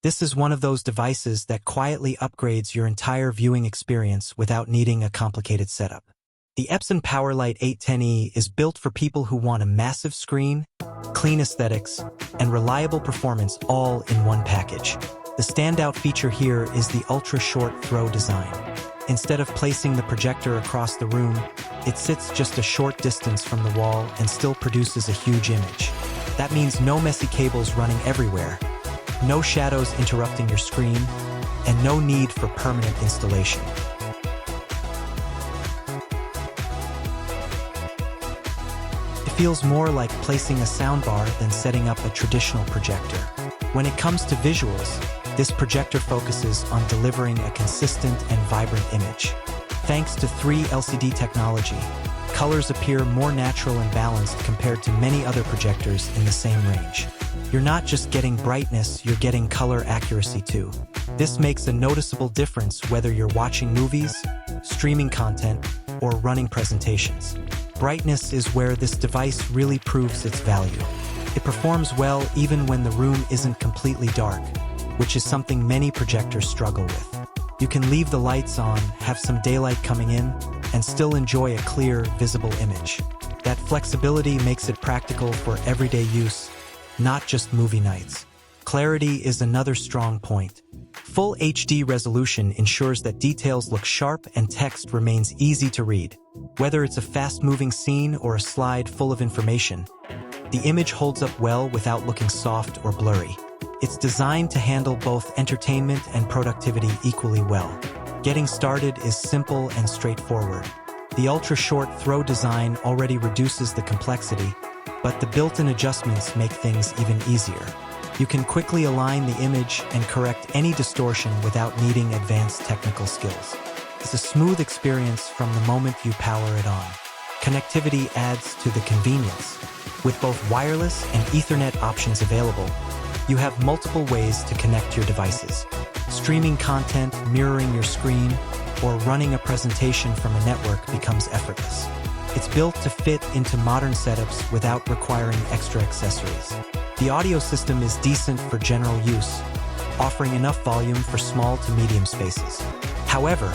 This is one of those devices that quietly upgrades your entire viewing experience without needing a complicated setup. The Epson PowerLite 810E is built for people who want a massive screen, clean aesthetics, and reliable performance all in one package. The standout feature here is the ultra-short throw design. Instead of placing the projector across the room, it sits just a short distance from the wall and still produces a huge image. That means no messy cables running everywhere, no shadows interrupting your screen, and no need for permanent installation. It feels more like placing a soundbar than setting up a traditional projector. When it comes to visuals, this projector focuses on delivering a consistent and vibrant image. Thanks to 3 LCD technology, colors appear more natural and balanced compared to many other projectors in the same range. You're not just getting brightness, you're getting color accuracy too. This makes a noticeable difference whether you're watching movies, streaming content, or running presentations. Brightness is where this device really proves its value. It performs well even when the room isn't completely dark, which is something many projectors struggle with. You can leave the lights on, have some daylight coming in, and still enjoy a clear, visible image. That flexibility makes it practical for everyday use, not just movie nights. Clarity is another strong point. Full HD resolution ensures that details look sharp and text remains easy to read. Whether it's a fast-moving scene or a slide full of information, the image holds up well without looking soft or blurry. It's designed to handle both entertainment and productivity equally well. Getting started is simple and straightforward. The ultra-short throw design already reduces the complexity, but the built-in adjustments make things even easier. You can quickly align the image and correct any distortion without needing advanced technical skills. It's a smooth experience from the moment you power it on. Connectivity adds to the convenience. With both wireless and Ethernet options available, you have multiple ways to connect your devices. Streaming content, mirroring your screen, or running a presentation from a network becomes effortless. It's built to fit into modern setups without requiring extra accessories. The audio system is decent for general use, offering enough volume for small to medium spaces. However,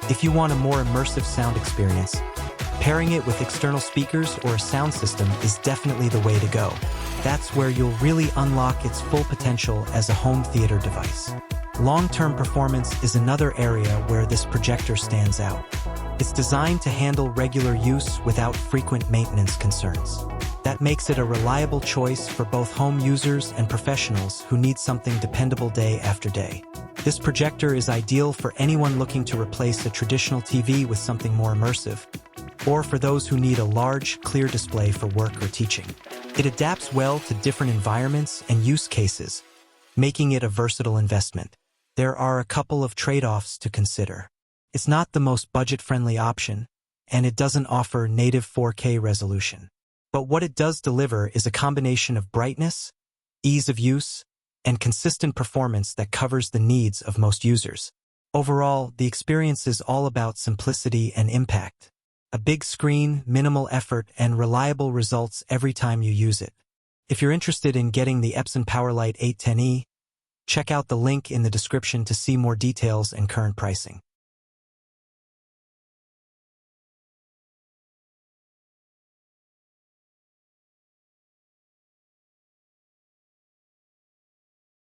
if you want a more immersive sound experience, pairing it with external speakers or a sound system is definitely the way to go. That's where you'll really unlock its full potential as a home theater device. Long-term performance is another area where this projector stands out. It's designed to handle regular use without frequent maintenance concerns. That makes it a reliable choice for both home users and professionals who need something dependable day after day. This projector is ideal for anyone looking to replace a traditional TV with something more immersive, or for those who need a large, clear display for work or teaching. It adapts well to different environments and use cases, making it a versatile investment. There are a couple of trade-offs to consider. It's not the most budget-friendly option, and it doesn't offer native 4K resolution. But what it does deliver is a combination of brightness, ease of use, and consistent performance that covers the needs of most users. Overall, the experience is all about simplicity and impact. A big screen, minimal effort, and reliable results every time you use it. If you're interested in getting the Epson PowerLite 810E, check out the link in the description to see more details and current pricing.